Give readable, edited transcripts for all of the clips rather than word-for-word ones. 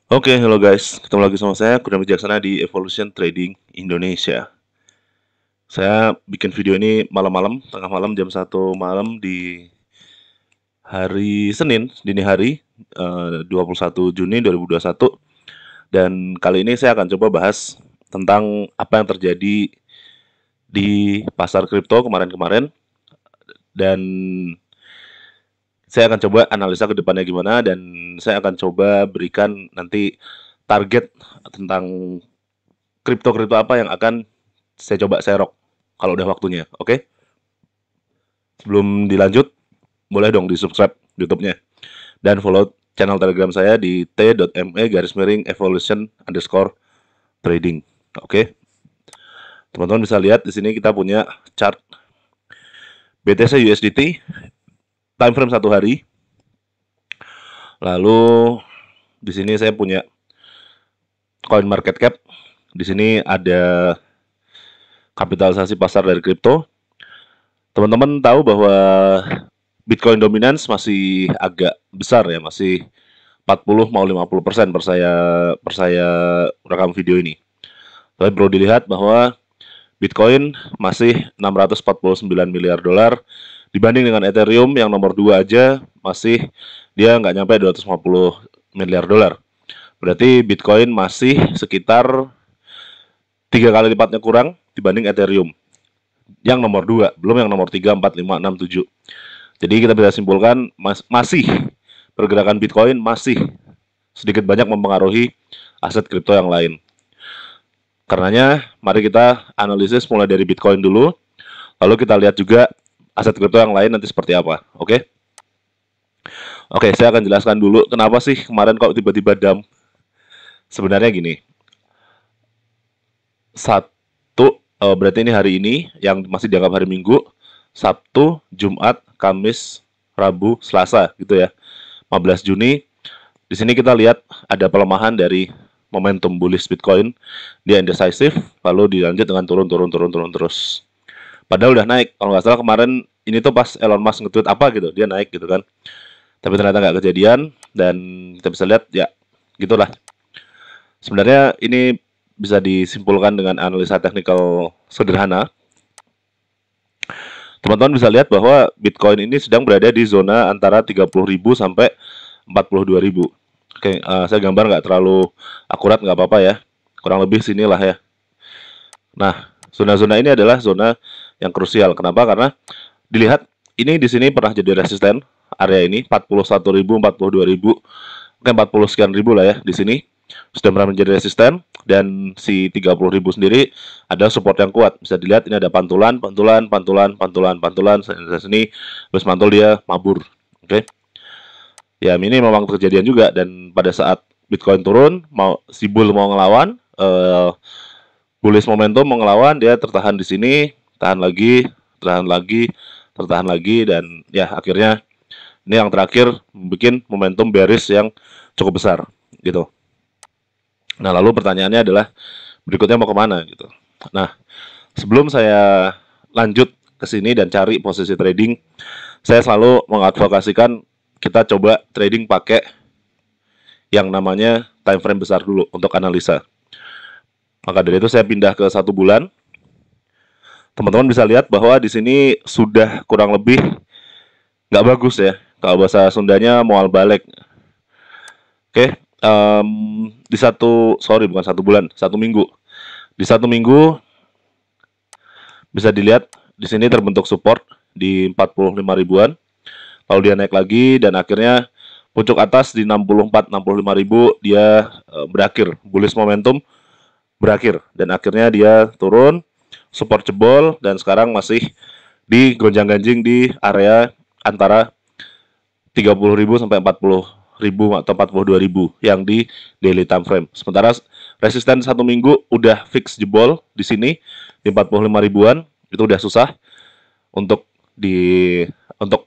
Oke, halo guys. Ketemu lagi sama saya, Kurnia Wijaksana di Evolution Trading Indonesia. Saya bikin video ini malam-malam, tengah malam jam 1 malam di hari Senin, dini hari, 21 Juni 2021. Dan kali ini saya akan coba bahas tentang apa yang terjadi di pasar kripto kemarin-kemarin. Dan saya akan coba analisa ke depannya gimana, dan saya akan coba berikan nanti target tentang kripto-kripto apa yang akan saya coba serok kalau udah waktunya, oke? Sebelum dilanjut, boleh dong di-subscribe YouTube-nya dan follow channel Telegram saya di t.me/evolution_trading. Oke. Teman-teman bisa lihat di sini kita punya chart BTC USDT time frame 1 hari. Lalu di sini saya punya coin market cap. Di sini ada kapitalisasi pasar dari kripto. Teman-teman tahu bahwa Bitcoin dominance masih agak besar ya, masih 40 mau 50% per saya rekam video ini. Tapi perlu dilihat bahwa Bitcoin masih 649 miliar dolar dibanding dengan Ethereum yang nomor 2 aja masih dia nggak nyampe 250 miliar dolar. Berarti Bitcoin masih sekitar 3 kali lipatnya kurang dibanding Ethereum yang nomor 2, belum yang nomor 3, 4, 5, 6, 7. Jadi kita bisa simpulkan masih pergerakan Bitcoin masih sedikit banyak mempengaruhi aset kripto yang lain. Karenanya, mari kita analisis mulai dari Bitcoin dulu, lalu kita lihat juga aset kripto yang lain nanti seperti apa, oke? Oke, saya akan jelaskan dulu kenapa sih kemarin kok tiba-tiba dump. Sebenarnya gini, berarti ini hari ini yang masih dianggap hari Minggu, Sabtu, Jumat, Kamis, Rabu, Selasa gitu ya. 15 Juni. Di sini kita lihat ada pelemahan dari momentum bullish Bitcoin, dia indecisive, lalu dilanjut dengan turun terus. Padahal udah naik. Kalau nggak salah kemarin ini tuh pas Elon Musk nge-tweet apa gitu, dia naik gitu kan. Tapi ternyata nggak kejadian, dan kita bisa lihat ya gitulah. Sebenarnya ini bisa disimpulkan dengan analisa teknikal sederhana. Teman-teman bisa lihat bahwa Bitcoin ini sedang berada di zona antara 30.000 sampai 42.000. Oke, saya gambar nggak terlalu akurat, nggak apa-apa ya. Kurang lebih sinilah ya. Nah, zona-zona ini adalah zona yang krusial. Kenapa? Karena dilihat ini di sini pernah jadi resisten area ini 41.000, 42.000, oke 40 sekian ribu lah ya di sini sudah pernah menjadi resisten, dan si 30.000 sendiri ada support yang kuat. Bisa dilihat ini ada pantulan sini, terus mantul dia mabur. Oke. Ya ini memang kejadian juga, dan pada saat Bitcoin turun, mau si bull mau ngelawan, bullish momentum mau ngelawan, dia tertahan di sini, tahan lagi, tertahan lagi, dan ya akhirnya ini yang terakhir bikin momentum bearish yang cukup besar gitu. Nah, lalu pertanyaannya adalah berikutnya mau kemana gitu. Nah, sebelum saya lanjut ke sini dan cari posisi trading, saya selalu mengadvokasikan kita coba trading pakai yang namanya time frame besar dulu untuk analisa. Maka dari itu saya pindah ke 1 bulan. Teman-teman bisa lihat bahwa di sini sudah kurang lebih nggak bagus ya. Kalau bahasa Sundanya mual balik. Oke, bukan 1 bulan, 1 minggu. Di 1 minggu bisa dilihat di sini terbentuk support di 45 ribuan. Lalu dia naik lagi dan akhirnya puncak atas di 64, 65 ribu dia berakhir. Bullish momentum berakhir dan akhirnya dia turun, support jebol, dan sekarang masih di gonjang-ganjing di area antara 30.000 sampai 40.000 atau 42.000 yang di daily time frame. Sementara resisten 1 minggu udah fix jebol di sini di 45 ribuan, itu udah susah untuk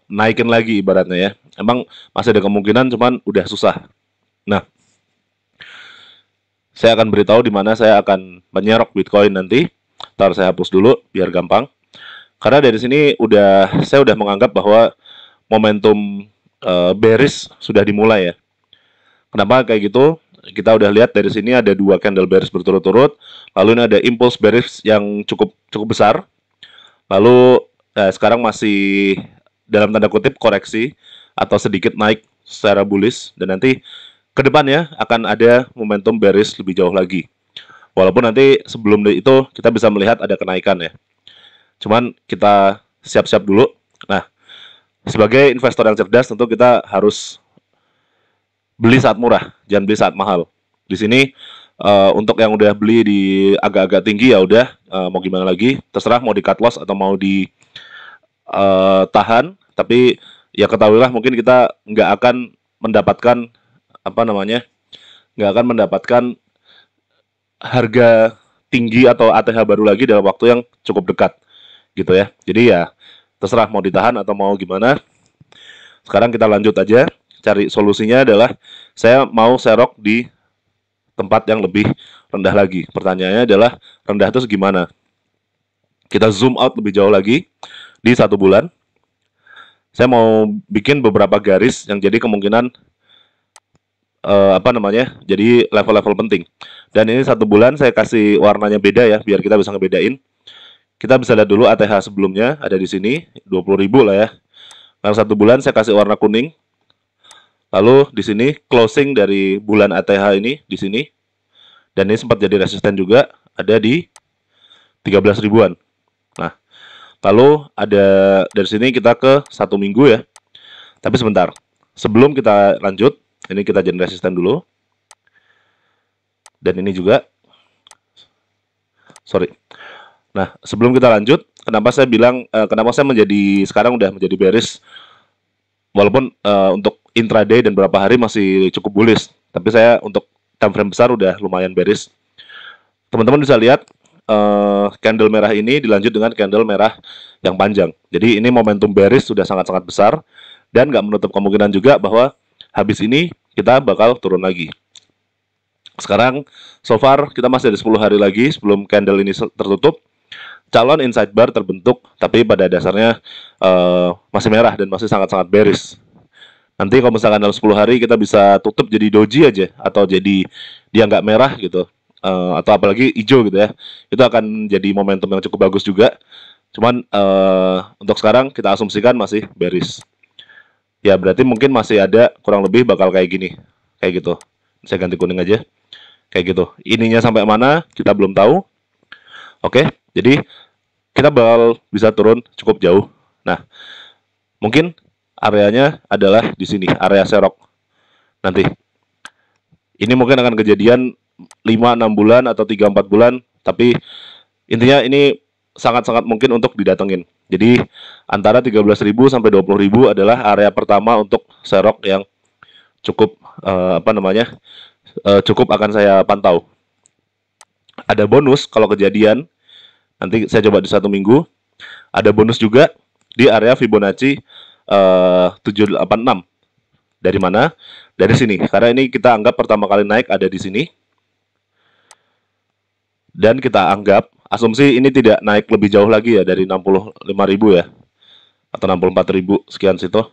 naikin lagi ibaratnya ya. Emang masih ada kemungkinan, cuman udah susah. Nah, saya akan beritahu di mana saya akan menyerok Bitcoin nanti. Ntar saya hapus dulu biar gampang. Karena dari sini saya udah menganggap bahwa momentum bearish sudah dimulai ya. Kenapa kayak gitu? kita udah lihat dari sini ada dua candle bearish berturut-turut, lalu ini ada impulse bearish yang cukup besar, lalu sekarang masih dalam tanda kutip koreksi atau sedikit naik secara bullish, dan nanti ke depannya akan ada momentum bearish lebih jauh lagi. Walaupun nanti sebelum itu kita bisa melihat ada kenaikan ya. Cuman kita siap-siap dulu. Nah, sebagai investor yang cerdas tentu kita harus beli saat murah, jangan beli saat mahal. Di sini untuk yang udah beli di agak-agak tinggi ya udah, mau gimana lagi, terserah mau di cut loss atau mau di tahan. Tapi ya ketahuilah mungkin kita nggak akan mendapatkan nggak akan mendapatkan harga tinggi atau ATH baru lagi dalam waktu yang cukup dekat gitu ya. Jadi ya terserah mau ditahan atau mau gimana. Sekarang kita lanjut aja. Cari solusinya adalah saya mau serok di tempat yang lebih rendah lagi. Pertanyaannya adalah rendah itu gimana? Kita zoom out lebih jauh lagi di 1 bulan. Saya mau bikin beberapa garis yang jadi kemungkinan jadi level-level penting. Dan ini 1 bulan saya kasih warnanya beda ya, biar kita bisa ngebedain. Kita bisa lihat dulu ATH sebelumnya ada di sini 20.000 lah ya. Lalu 1 bulan saya kasih warna kuning. Lalu di sini closing dari bulan ATH ini di sini. Dan ini sempat jadi resisten juga, ada di 13 ribuan. Nah, lalu ada dari sini kita ke 1 minggu ya. Tapi sebentar, sebelum kita lanjut, ini kita jadi resisten dulu. Dan ini juga. Sorry. Nah, sebelum kita lanjut, kenapa saya bilang, kenapa saya sekarang udah menjadi bearish. Walaupun untuk intraday dan beberapa hari masih cukup bullish. Tapi saya untuk time frame besar udah lumayan bearish. Teman-teman bisa lihat, candle merah ini dilanjut dengan candle merah yang panjang. Jadi ini momentum bearish sudah sangat-sangat besar. Dan nggak menutup kemungkinan juga bahwa habis ini kita bakal turun lagi. Sekarang, so far kita masih ada 10 hari lagi sebelum candle ini tertutup. Calon inside bar terbentuk, tapi pada dasarnya masih merah dan masih sangat-sangat bearish. Nanti kalau misalkan dalam 10 hari kita bisa tutup jadi doji aja, atau jadi dia nggak merah gitu, atau apalagi hijau gitu ya, itu akan jadi momentum yang cukup bagus juga. Cuman untuk sekarang kita asumsikan masih bearish. Ya berarti mungkin masih ada kurang lebih bakal kayak gini, kayak gitu. Saya ganti kuning aja, kayak gitu. Ininya sampai mana kita belum tahu. Oke, jadi kita bakal bisa turun cukup jauh. Nah, mungkin areanya adalah di sini, area serok. Nanti ini mungkin akan kejadian 5-6 bulan atau 3-4 bulan, tapi intinya ini sangat-sangat mungkin untuk didatengin. Jadi antara 13.000 sampai 20.000 adalah area pertama untuk serok yang cukup cukup akan saya pantau. Ada bonus kalau kejadian, nanti saya coba di 1 minggu. Ada bonus juga di area Fibonacci 786. Dari mana? Dari sini. Karena ini kita anggap pertama kali naik ada di sini. Dan kita anggap asumsi ini tidak naik lebih jauh lagi ya dari 65.000 ya, atau 64.000 sekian situ.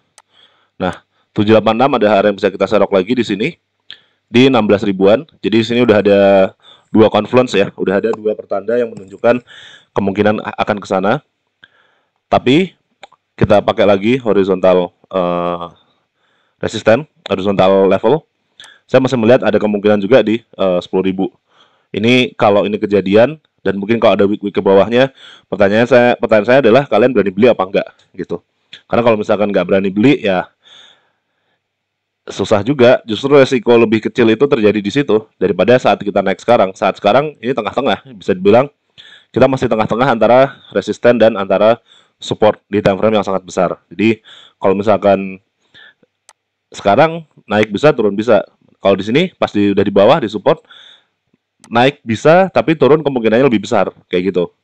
Nah, 786 ada area yang bisa kita serok lagi di sini di 16 ribuan. Jadi di sini udah ada dua confluence ya, udah ada dua pertanda yang menunjukkan kemungkinan akan ke sana. Tapi kita pakai lagi horizontal resisten, horizontal level. Saya masih melihat ada kemungkinan juga di 10.000. Ini kalau ini kejadian, dan mungkin kalau ada week ke bawahnya, pertanyaan saya adalah kalian berani beli apa enggak gitu. Karena kalau misalkan nggak berani beli ya susah juga. Justru resiko lebih kecil itu terjadi di situ daripada saat kita naik sekarang. Saat sekarang ini tengah-tengah, bisa dibilang kita masih tengah-tengah antara resisten dan antara support di time frame yang sangat besar. Jadi kalau misalkan sekarang naik bisa, turun bisa. Kalau di sini pasti udah di bawah di support, naik bisa tapi turun kemungkinannya lebih besar, kayak gitu.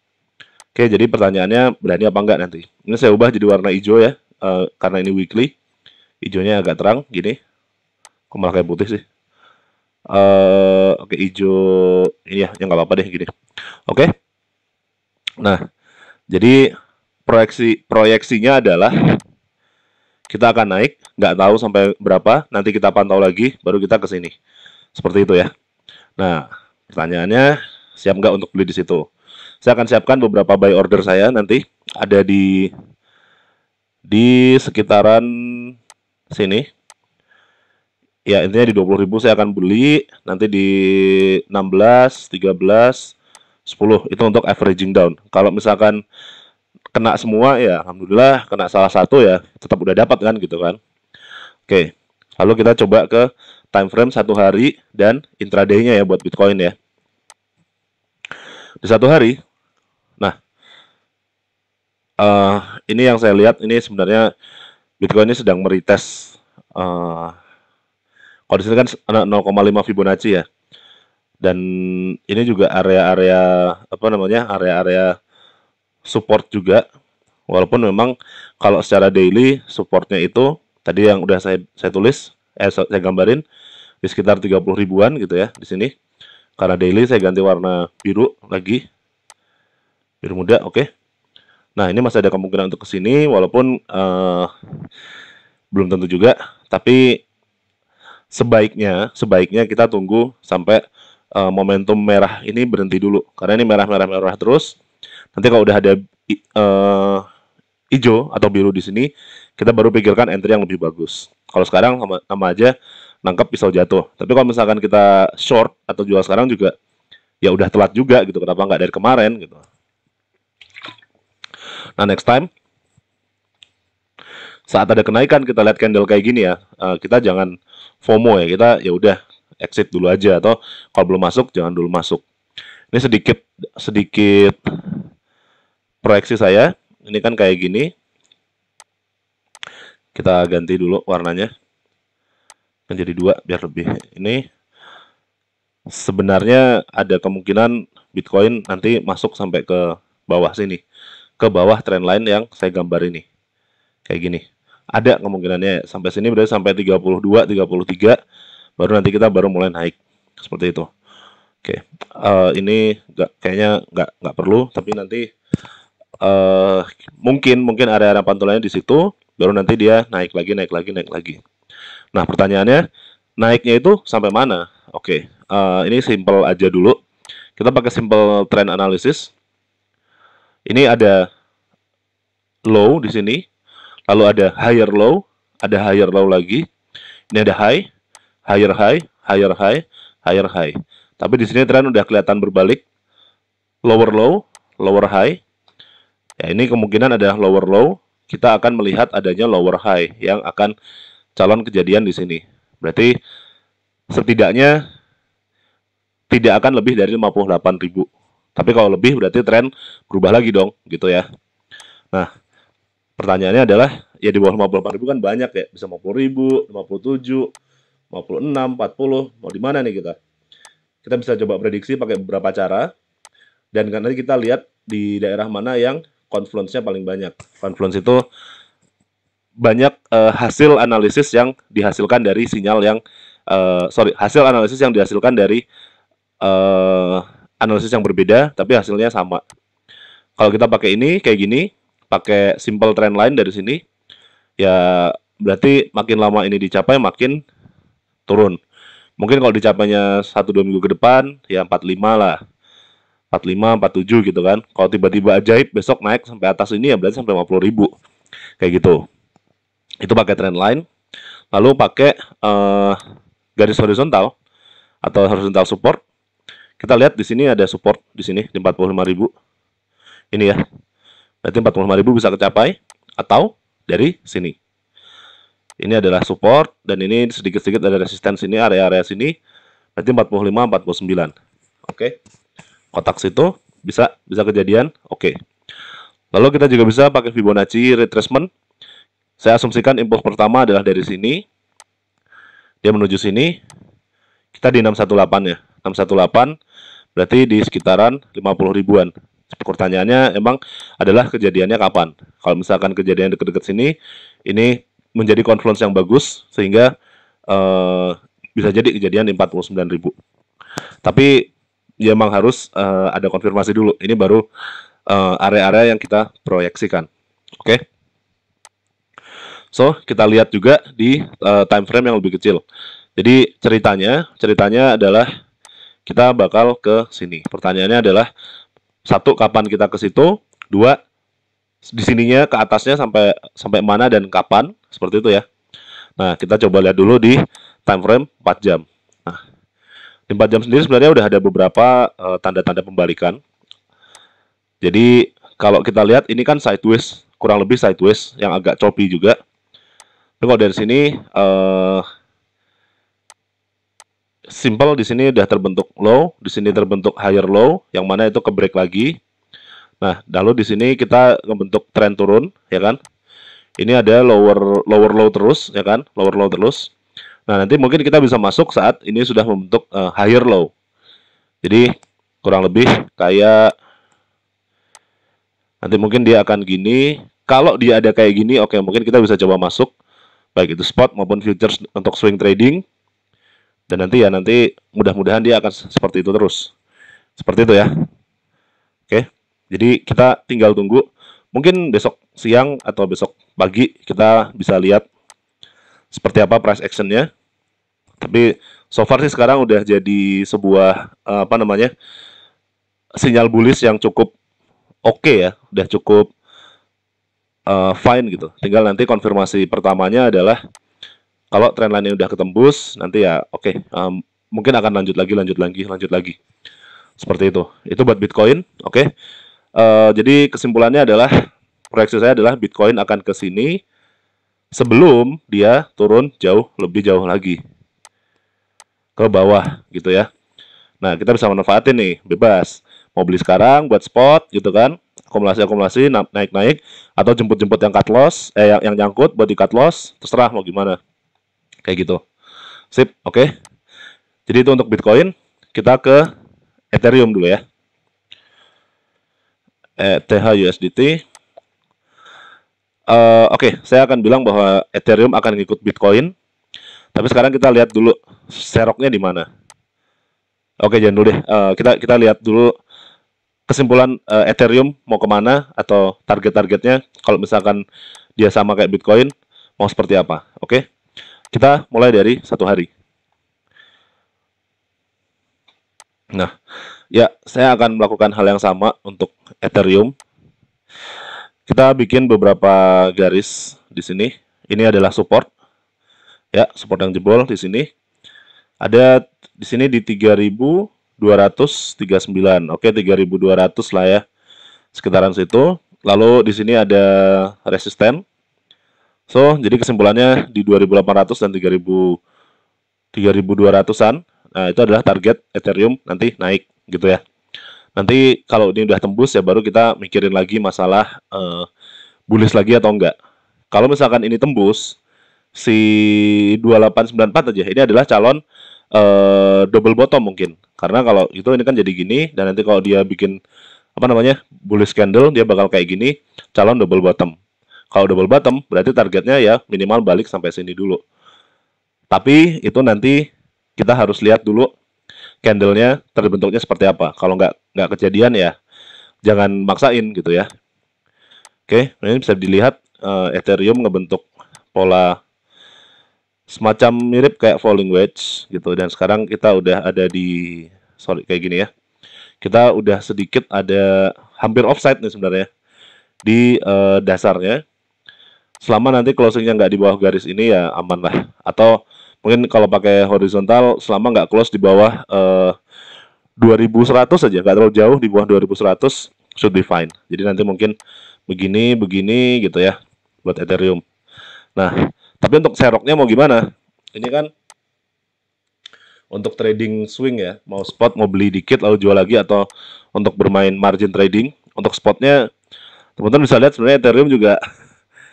Oke, jadi pertanyaannya berani apa enggak nanti. Ini saya ubah jadi warna hijau ya, karena ini weekly. Hijaunya agak terang gini. Kok malah kayak putih sih? Oke, hijau ini ya, yang nggak apa-apa deh gini. Oke. Nah, jadi proyeksinya adalah kita akan naik, nggak tahu sampai berapa. Nanti kita pantau lagi, baru kita ke sini. Seperti itu ya. Nah, pertanyaannya, siap nggak untuk beli di situ? Saya akan siapkan beberapa buy order saya nanti ada di sekitaran sini. Ya, intinya di 20.000 saya akan beli, nanti di 16, 13, 10 itu untuk averaging down. Kalau misalkan kena semua ya alhamdulillah, kena salah satu ya tetap udah dapat kan gitu kan. Oke. Lalu kita coba ke time frame 1 hari dan intraday-nya ya buat Bitcoin ya. Di 1 hari. Nah, ini yang saya lihat, ini sebenarnya Bitcoin ini sedang meretest kalau di sini kan 0,5 Fibonacci ya. Dan ini juga area-area apa namanya? Area-area support juga. Walaupun memang kalau secara daily supportnya itu tadi yang udah saya tulis, saya gambarin di sekitar 30 ribuan gitu ya di sini. Karena daily saya ganti warna biru lagi. Biru muda, oke. Nah, ini masih ada kemungkinan untuk ke sini walaupun belum tentu juga, tapi sebaiknya kita tunggu sampai momentum merah ini berhenti dulu. Karena ini merah terus. Nanti kalau udah ada hijau atau biru di sini, kita baru pikirkan entry yang lebih bagus. Kalau sekarang sama aja nangkap pisau jatuh. Tapi kalau misalkan kita short atau jual sekarang juga, ya udah telat juga gitu. Kenapa nggak dari kemarin gitu. Nah, next time saat ada kenaikan kita lihat candle kayak gini ya, kita jangan FOMO ya, kita ya udah exit dulu aja, atau kalau belum masuk jangan dulu masuk. Ini sedikit proyeksi saya. Ini kan kayak gini. Kita ganti dulu warnanya menjadi 2 biar lebih. Ini sebenarnya ada kemungkinan Bitcoin nanti masuk sampai ke bawah sini, ke bawah trendline yang saya gambar ini. Kayak gini. Ada kemungkinannya sampai sini, berarti sampai 32, 33 baru nanti kita baru mulai naik. Seperti itu. Oke. Ini kayaknya nggak perlu, tapi nanti mungkin area-area pantulannya di situ, baru nanti dia naik lagi. Nah, pertanyaannya, naiknya itu sampai mana? Oke, ini simple aja dulu. Kita pakai simple trend analysis. Ini ada low di sini, lalu ada higher low lagi. Ini ada high, higher high. Tapi di sini tren udah kelihatan berbalik, lower low, lower high. Ya, ini kemungkinan ada lower low, kita akan melihat adanya lower high yang akan calon kejadian di sini. Berarti setidaknya tidak akan lebih dari 58.000. Tapi kalau lebih berarti tren berubah lagi dong, gitu ya. Nah, pertanyaannya adalah, ya di bawah 58.000 kan banyak ya, bisa 50.000, 57, 56, 40, mau di mana nih kita? Kita bisa coba prediksi pakai beberapa cara, dan nanti kita lihat di daerah mana yang confluence-nya paling banyak. Confluence itu banyak hasil analisis yang dihasilkan dari sinyal yang hasil analisis yang dihasilkan dari analisis yang berbeda tapi hasilnya sama. Kalau kita pakai ini kayak gini, pakai simple trend line dari sini, ya berarti makin lama ini dicapai makin turun. Mungkin kalau dicapainya 1-2 minggu ke depan ya 45 lah. 45, 47 gitu kan. Kalau tiba-tiba ajaib besok naik sampai atas ini ya berarti sampai 50.000. Kayak gitu. Itu pakai trend line. Lalu pakai garis horizontal atau horizontal support. Kita lihat di sini ada support di sini di 45.000. Ini ya. Berarti 45.000 bisa kecapai atau dari sini. Ini adalah support dan ini sedikit-sedikit ada resistance ini, area-area sini. Berarti 45, 49. Oke. Kotak situ bisa kejadian. Oke. Lalu kita juga bisa pakai Fibonacci retracement. Saya asumsikan impuls pertama adalah dari sini. Dia menuju sini. Kita di 618 ya. 618 berarti di sekitaran 50 ribuan. Pertanyaannya emang adalah kejadiannya kapan? Kalau misalkan kejadian dekat-dekat sini, ini menjadi confluence yang bagus sehingga bisa jadi kejadian di 49.000. Tapi ya emang harus ada konfirmasi dulu. Ini baru area-area yang kita proyeksikan. Oke. So, kita lihat juga di time frame yang lebih kecil. Jadi ceritanya adalah kita bakal ke sini. Pertanyaannya adalah satu, kapan kita ke situ? Dua, di sininya ke atasnya sampai sampai mana dan kapan? Seperti itu ya. Nah, kita coba lihat dulu di time frame 4 jam. Nah, di 4 jam sendiri sebenarnya udah ada beberapa tanda-tanda pembalikan. Jadi kalau kita lihat ini kan sideways, kurang lebih sideways yang agak choppy juga. Tapi kalau dari sini simple, di sini udah terbentuk low, di sini terbentuk higher low, yang mana itu ke break lagi. Nah, lalu di sini kita membentuk tren turun, ya kan? Ini ada lower low terus, ya kan? Lower low terus. Nah, nanti mungkin kita bisa masuk saat ini sudah membentuk higher low. Jadi kurang lebih kayak nanti mungkin dia akan gini. Kalau dia ada kayak gini, oke, mungkin kita bisa coba masuk, baik itu spot maupun futures untuk swing trading. Dan nanti mudah-mudahan dia akan seperti itu terus. Seperti itu ya. Oke. Jadi kita tinggal tunggu. Mungkin besok siang atau besok pagi kita bisa lihat seperti apa price actionnya. Tapi so far sih sekarang udah jadi sebuah sinyal bullish yang cukup oke ya, udah cukup fine gitu. Tinggal nanti konfirmasi pertamanya adalah kalau trendline-nya udah ketembus, nanti ya oke, mungkin akan lanjut lagi. Seperti itu. Itu buat Bitcoin, oke. Jadi kesimpulannya adalah proyeksi saya adalah Bitcoin akan ke sini sebelum dia turun lebih jauh lagi ke bawah gitu ya. Nah, kita bisa manfaatin nih, bebas. Mau beli sekarang buat spot gitu kan. Akumulasi naik-naik atau jemput-jemput yang cut loss, yang nyangkut buat di cut loss, terserah mau gimana. Kayak gitu. Sip, oke. Jadi itu untuk Bitcoin. Kita ke Ethereum dulu ya. ETH USDT. Oke, saya akan bilang bahwa Ethereum akan ikut Bitcoin. Tapi sekarang kita lihat dulu seroknya di mana. Oke, jangan dulu deh. Kita lihat dulu kesimpulan Ethereum mau kemana atau target-targetnya. Kalau misalkan dia sama kayak Bitcoin, mau seperti apa? Oke, kita mulai dari 1 hari. Nah, ya saya akan melakukan hal yang sama untuk Ethereum. Kita bikin beberapa garis di sini. Ini adalah support. Ya, support yang jebol di sini. Ada di sini di 3.239. Oke, 3.200 lah ya. Sekitaran situ. Lalu di sini ada resisten. So, jadi kesimpulannya di 2.800 dan 3.200-an. Nah, itu adalah target Ethereum nanti naik gitu ya. Nanti kalau ini udah tembus ya baru kita mikirin lagi masalah bullish lagi atau enggak. Kalau misalkan ini tembus si 2894 aja, ini adalah calon double bottom mungkin. Karena kalau itu ini kan jadi gini dan nanti kalau dia bikin bullish candle dia bakal kayak gini, calon double bottom. Kalau double bottom berarti targetnya ya minimal balik sampai sini dulu. Tapi itu nanti kita harus lihat dulu candlenya terbentuknya seperti apa. Kalau nggak kejadian ya jangan maksain gitu ya. Oke, ini bisa dilihat Ethereum ngebentuk pola semacam mirip kayak falling wedge gitu. Dan sekarang kita udah ada di kayak gini ya. Kita udah sedikit ada hampir offside nih sebenarnya di dasarnya. Selama nanti closingnya nggak di bawah garis ini ya aman lah. Atau mungkin kalau pakai horizontal selama nggak close di bawah 2100 aja, nggak terlalu jauh di bawah 2100 should be fine. Jadi nanti mungkin begini gitu ya buat Ethereum. Nah, tapi untuk seroknya mau gimana? Ini kan untuk trading swing ya, mau spot mau beli dikit lalu jual lagi atau untuk bermain margin trading. Untuk spotnya teman-teman bisa lihat sebenarnya Ethereum juga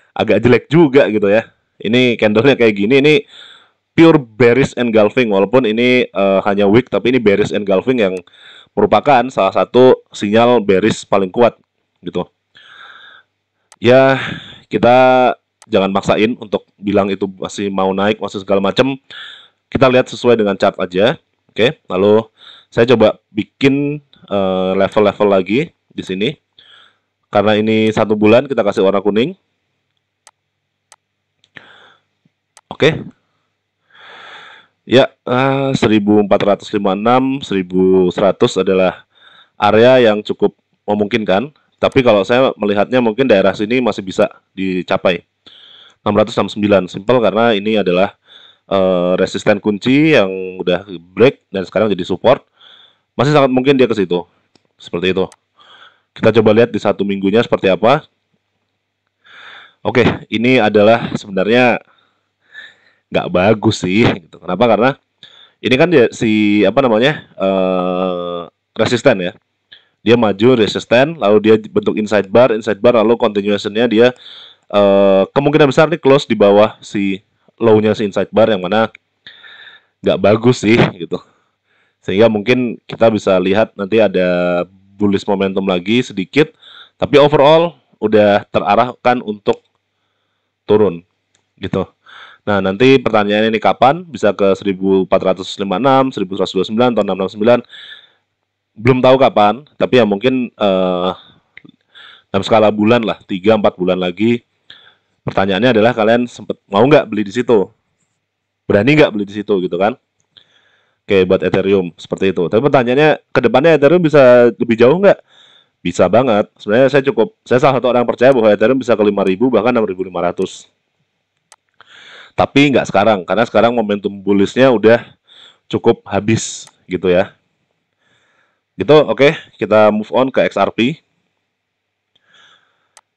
agak jelek juga gitu ya. Ini candlenya kayak gini, ini pure bearish engulfing, walaupun ini hanya wick, tapi ini bearish engulfing yang merupakan salah satu sinyal bearish paling kuat gitu. Ya, kita jangan maksain untuk bilang itu masih mau naik, masih segala macam. Kita lihat sesuai dengan chart aja. Oke, lalu saya coba bikin level-level lagi di sini. Karena ini 1 bulan, kita kasih warna kuning. Oke. Ya, 1456, 1100 adalah area yang cukup memungkinkan. Tapi kalau saya melihatnya mungkin daerah sini masih bisa dicapai. 669 simple karena ini adalah resisten kunci yang udah break dan sekarang jadi support. Masih sangat mungkin dia ke situ. Seperti itu. Kita coba lihat di 1 minggunya seperti apa. Oke, ini adalah sebenarnya nggak bagus sih. Gitu. Kenapa? Karena ini kan dia, si apa namanya resisten ya. Dia maju resisten, lalu dia bentuk inside bar, lalu continuationnya dia kemungkinan besar nih close di bawah si low-nya si inside bar yang mana nggak bagus sih gitu. Sehingga mungkin kita bisa lihat nanti ada bullish momentum lagi sedikit, tapi overall udah terarahkan untuk turun gitu. Nah, nanti pertanyaannya ini kapan? Bisa ke 1456, 1129 atau 669. Belum tahu kapan, tapi ya mungkin dalam skala bulan lah, 3-4 bulan lagi. Pertanyaannya adalah kalian sempet mau nggak beli di situ? Berani nggak beli di situ gitu kan? Oke, buat Ethereum seperti itu. Tapi pertanyaannya ke depannya Ethereum bisa lebih jauh nggak? Bisa banget. Sebenarnya saya salah satu orang yang percaya bahwa Ethereum bisa ke 5.000 bahkan 6.500. Tapi nggak sekarang, karena sekarang momentum bullishnya udah cukup habis gitu ya. Gitu, oke. Kita move on ke XRP.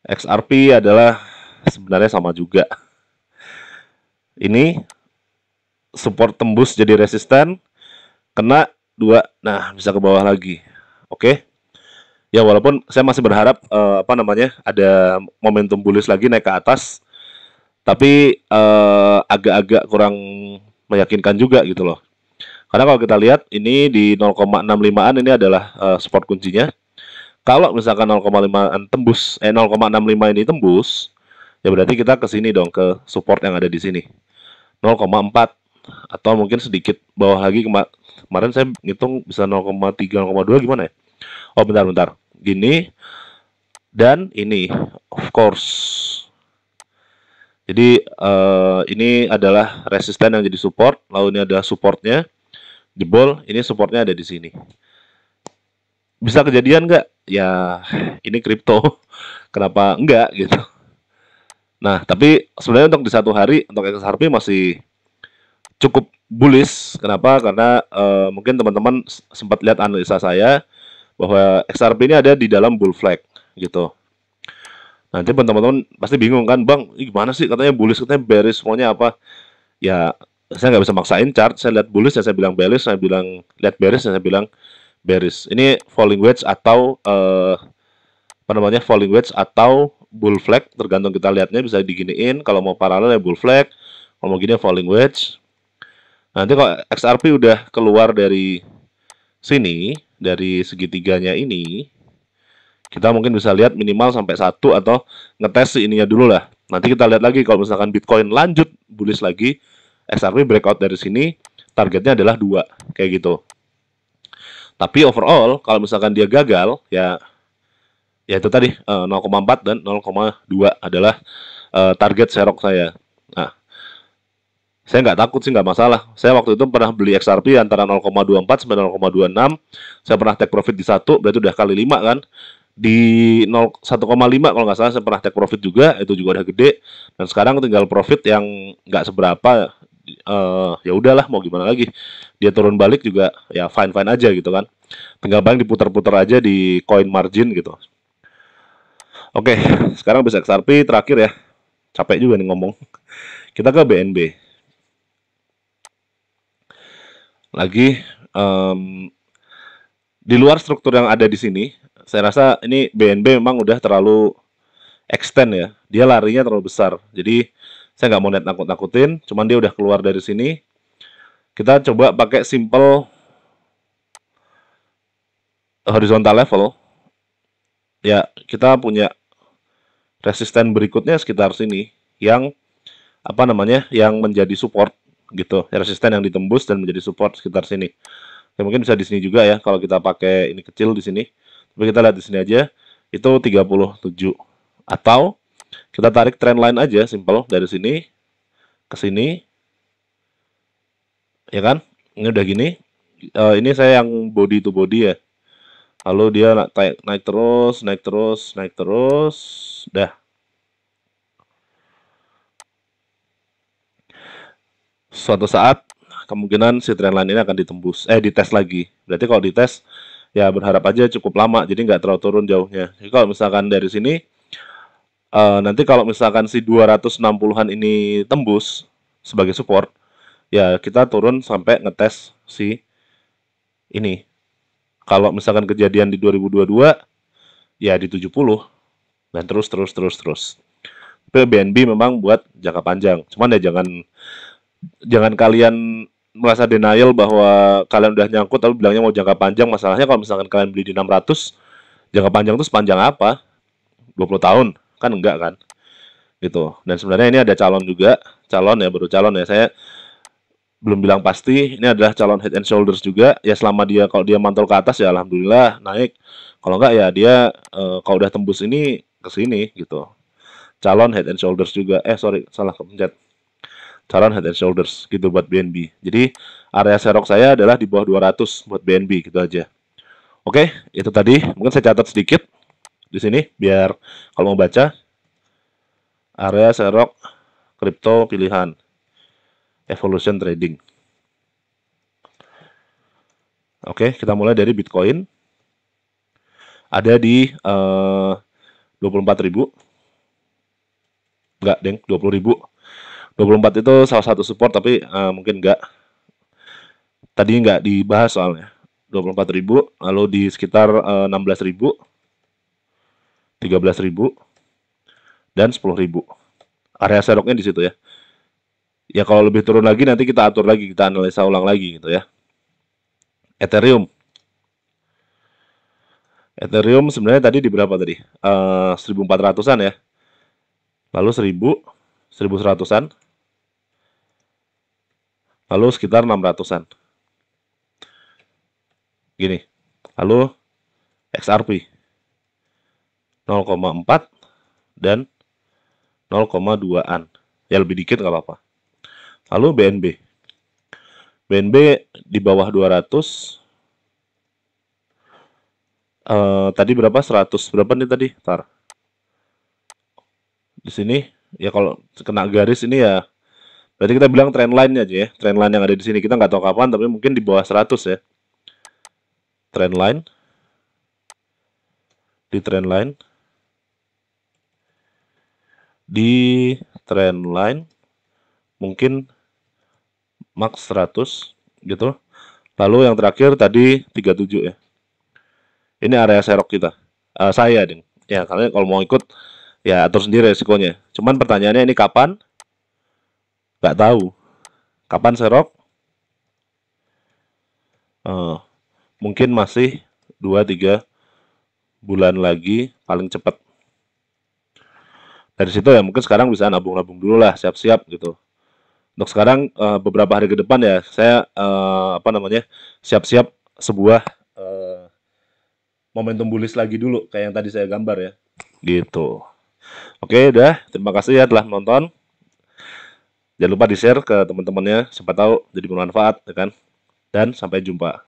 XRP adalah sebenarnya sama juga. Ini support tembus jadi resisten, kena 2, nah bisa ke bawah lagi. Oke. Ya walaupun saya masih berharap apa namanya ada momentum bullish lagi naik ke atas, tapi agak-agak kurang meyakinkan juga gitu loh. Karena kalau kita lihat ini di 0,65an ini adalah support kuncinya. Kalau misalkan 0,5an tembus 0,65 ini tembus, ya berarti kita ke sini dong ke support yang ada di sini. 0,4 atau mungkin sedikit bawah lagi. Kemarin saya ngitung bisa 0,3 0,2 gimana ya? Oh bentar. Gini dan ini of course. Jadi ini adalah resisten yang jadi support, lalu ini ada supportnya, jebol, ini supportnya ada di sini. Bisa kejadian nggak? Ya ini kripto, kenapa enggak gitu? Nah tapi sebenarnya untuk di satu hari untuk XRP masih cukup bullish. Kenapa? Karena mungkin teman-teman sempat lihat analisa saya bahwa XRP ini ada di dalam bull flag gitu. Nanti teman-teman pasti bingung kan, Bang, ini gimana sih katanya bullish, katanya bearish, semuanya apa? Ya, saya nggak bisa maksain chart. Saya lihat bullish, ya saya bilang bearish, saya bilang lihat bearish, ya saya bilang bearish. Ini falling wedge atau apa namanya falling wedge atau bull flag, tergantung kita lihatnya bisa diginiin. Kalau mau paralel ya bull flag, kalau mau gini falling wedge. Nanti kalau XRP udah keluar dari sini, dari segitiganya ini, kita mungkin bisa lihat minimal sampai 1 atau ngetes si ininya dulu lah. Nanti kita lihat lagi kalau misalkan Bitcoin lanjut bullish lagi, XRP breakout dari sini, targetnya adalah 2, kayak gitu. Tapi overall, kalau misalkan dia gagal, ya itu tadi 0,4 dan 0,2 adalah target serok saya. Nah, saya nggak takut sih, nggak masalah. Saya waktu itu pernah beli XRP antara 0,24 sampai 0,26. Saya pernah take profit di 1, berarti udah kali 5 kan. Di 1,5 kalau nggak salah saya pernah take profit juga, itu juga udah gede. Dan sekarang tinggal profit yang nggak seberapa. Ya udahlah, mau gimana lagi. Dia turun balik juga ya fine-fine aja gitu kan. Tinggal paling diputar-putar aja di coin margin gitu. Oke, sekarang bisa XRP terakhir ya. Capek juga nih ngomong. Kita ke BNB. Lagi di luar struktur yang ada di sini, saya rasa ini BNB memang udah terlalu extend ya. Dia larinya terlalu besar. Jadi saya nggak mau net nakut-nakutin, cuman dia udah keluar dari sini. Kita coba pakai simple horizontal level. Ya, kita punya resisten berikutnya sekitar sini yang apa namanya? Yang menjadi support gitu. Resisten yang ditembus dan menjadi support sekitar sini. Ya, mungkin bisa di sini juga ya kalau kita pakai ini kecil di sini. Tapi kita lihat di sini aja itu 37. Atau kita tarik trend line aja simple dari sini ke sini. ya kan? Ini udah gini. Ini saya yang body to body ya. Lalu dia naik terus, naik terus, naik terus, dah. Suatu saat kemungkinan si trendline ini akan dites lagi. Berarti kalau dites ya berharap aja cukup lama, jadi nggak terlalu turun jauhnya. Jadi kalau misalkan dari sini nanti kalau misalkan si 260-an ini tembus sebagai support, ya kita turun sampai ngetes si ini. Kalau misalkan kejadian di 2022, ya di 70 dan terus. Tapi BNB memang buat jangka panjang. Cuman ya jangan kalian merasa denial bahwa kalian udah nyangkut tapi bilangnya mau jangka panjang. Masalahnya kalau misalkan kalian beli di 600, jangka panjang itu sepanjang apa? 20 tahun? Kan enggak kan? Gitu. Dan sebenarnya ini ada calon juga, baru calon ya. Saya belum bilang pasti, ini adalah calon head and shoulders juga. Ya selama kalau dia mantul ke atas ya alhamdulillah naik. Kalau enggak ya dia kalau udah tembus ini ke sini gitu. Calon head and shoulders juga. Sorry, salah kepencet. Calon head and shoulders gitu buat BNB. Jadi area serok saya adalah di bawah 200 buat BNB gitu aja. Oke, itu tadi. Mungkin saya catat sedikit di sini biar kalau mau baca area serok kripto pilihan Evolution Trading. Oke, kita mulai dari Bitcoin. Ada di 24.000. Enggak, deng, 20.000. 24 itu salah satu support tapi mungkin enggak. Tadi enggak dibahas soalnya. 24.000, lalu di sekitar 16.000, 13.000, dan 10.000. Area seroknya di situ ya. Ya kalau lebih turun lagi nanti kita atur lagi, kita analisa ulang lagi gitu ya. Ethereum. Ethereum sebenarnya tadi di berapa tadi? 1.400-an ya. Lalu 1.000, 1.100-an. Lalu sekitar 600-an. Gini. Lalu XRP 0,4 dan 0,2-an. Ya lebih dikit nggak apa-apa. Lalu BNB. BNB di bawah 200. Tadi berapa? 100. Berapa nih tadi? Tar. Di sini ya kalau kena garis ini ya berarti kita bilang trendline aja ya. Trendline yang ada di sini kita nggak tahu kapan tapi mungkin di bawah 100 ya. Trendline. Di trendline. Di trendline mungkin max 100 gitu. Lalu yang terakhir tadi 37 ya. Ini area serok kita. Saya ding. Ya, kalian kalau mau ikut ya atur sendiri resikonya. Cuman pertanyaannya ini kapan? Nggak tahu. Kapan serok? Mungkin masih 2-3 bulan lagi paling cepat. Dari situ ya mungkin sekarang bisa nabung-nabung dulu lah, siap-siap gitu. Untuk sekarang beberapa hari ke depan ya saya siap-siap sebuah momentum bullish lagi dulu kayak yang tadi saya gambar ya. Gitu. Oke, udah. Terima kasih ya telah menonton. Jangan lupa di-share ke teman-temannya, siapa tahu jadi bermanfaat, ya kan? Dan sampai jumpa.